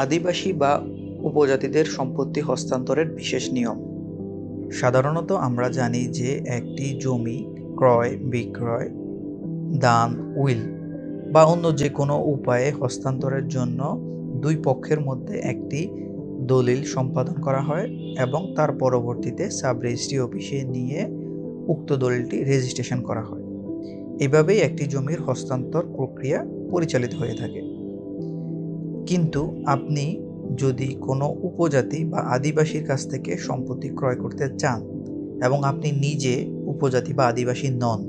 আদিবাসী বা উপজাতিদের সম্পত্তি হস্তান্তরের বিশেষ নিয়ম। সাধারণত আমরা জানি যে একটি জমি ক্রয়, বিক্রয়, দান, উইল বা অন্য যে কোনো উপায়ে হস্তান্তরের জন্য দুই পক্ষের মধ্যে একটি দলিল সম্পাদন করা হয় এবং তার পরবর্তীতে সাব রেজিস্ট্রি অফিসে নিয়ে উক্ত দলিলটি রেজিস্ট্রেশন করা হয়। এভাবেই একটি জমির হস্তান্তর প্রক্রিয়া পরিচালিত হয়ে থাকে। কিন্তু আপনি যদি কোনো উপজাতি বা আদিবাসীর কাছ থেকে সম্পত্তি ক্রয় করতে চান এবং আপনি নিজে উপজাতি বা আদিবাসী নন,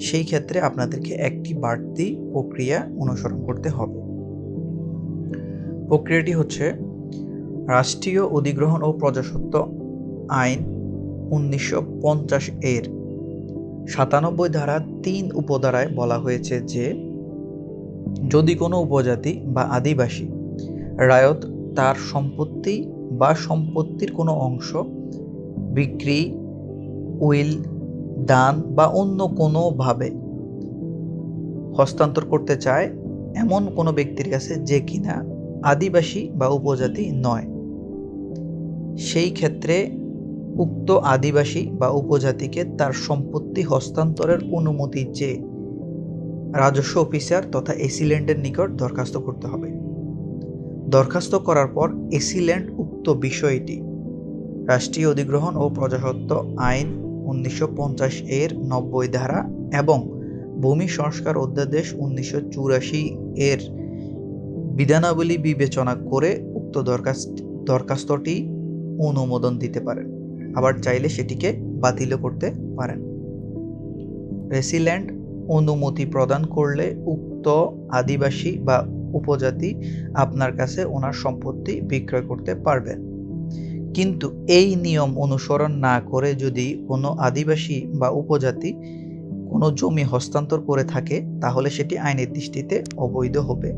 সেই ক্ষেত্রে আপনাদেরকে একটি বাড়তি প্রক্রিয়া অনুসরণ করতে হবে। প্রক্রিয়াটি হচ্ছে রাষ্ট্রীয় অধিগ্রহণ ও প্রজাস্বত্ব আইন 1950 এর 97 ধারা 3 উপধারায় বলা হয়েছে যে যদি কোনো উপজাতি বা আদিবাসী রায়ত তার সম্পত্তি বা সম্পত্তির কোনো অংশ বিক্রি, উইল, দান বা অন্য কোনোভাবে হস্তান্তর করতে চায় এমন কোনো ব্যক্তির কাছে যে কিনা আদিবাসী বা উপজাতি নয়, সেই ক্ষেত্রে উক্ত আদিবাসী বা উপজাতিকে তার সম্পত্তি হস্তান্তরের অনুমতি চেয়ে রাজস্ব অফিসার তথা এসিল্যান্ডের নিকট দরখাস্ত করতে হবে। দরখাস্ত করার পর এসিল্যান্ড উক্ত বিষয়টি রাষ্ট্রীয় অধিগ্রহণ ও প্রজাস্বত্ব আইন 1950 এর 90 ধারা এবং ভূমি সংস্কার অধ্যাদেশ 1984 এর বিধানাবলী বিবেচনা করে উক্ত দরখাস্তটি অনুমোদন দিতে পারেন, আবার চাইলে সেটিকে বাতিলও করতে পারেন। রেসিল্যান্ড অনুমতি প্রদান করলে উক্ত আদিবাসী বা উপজাতি আপনার কাছে ওনার সম্পত্তি বিক্রয় করতে পারবেন। কিন্তু এই নিয়ম অনুসরণ না করে যদি কোনো আদিবাসী বা উপজাতি কোনো জমি হস্তান্তর করে থাকে তাহলে সেটি আইনের দৃষ্টিতে অবৈধ হবে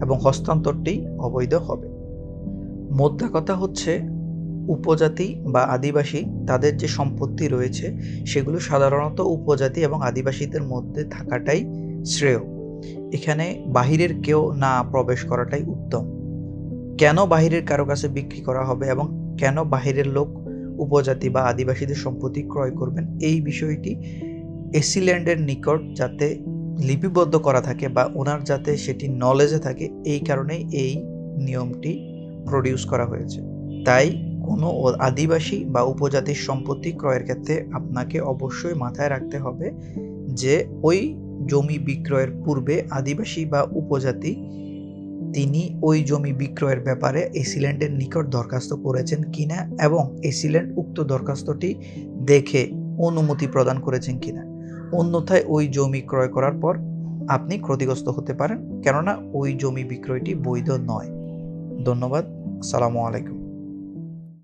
এবং হস্তান্তরটি অবৈধ হবে। মোদ্দা কথা হচ্ছে উপজাতি বা আদিবাসী তাদের যে সম্পত্তি রয়েছে সেগুলো সাধারণত উপজাতি এবং আদিবাসীদের মধ্যে থাকাটাই শ্রেয়। এখানে বাহিরের কেউ না প্রবেশ করাটাই উত্তম। কেন বাহিরের কারো কাছে বিক্রি করা হবে এবং কেন বাহিরের লোক উপজাতি বা আদিবাসীদের সম্পত্তি ক্রয় করবেন, এই বিষয়টি এসিল্যান্ডের নিকট যাতে লিপিবদ্ধ করা থাকে বা ওনার যাতে সেটি নলেজে থাকে, এই কারণেই এই নিয়মটি প্রডিউস করা হয়েছে। তাই কোনো আদিবাসী বা উপজাতির সম্পত্তি ক্রয়ের ক্ষেত্রে আপনাকে অবশ্যই মাথায় রাখতে হবে যে ওই জমি বিক্রয়ের পূর্বে আদিবাসী বা উপজাতি তিনি ওই জমি বিক্রয়ের ব্যাপারে এসিল্যান্ডের নিকট দরখাস্ত করেছেন কিনা এবং এসিল্যান্ড উক্ত দরখাস্তটি দেখে অনুমতি প্রদান করেছেন কিনা। অন্যথায় ওই জমি ক্রয় করার পর আপনি ক্ষতিগ্রস্ত হতে পারেন, কেননা ওই জমি বিক্রয়টি বৈধ নয়। ধন্যবাদ। আসসালামু আলাইকুম।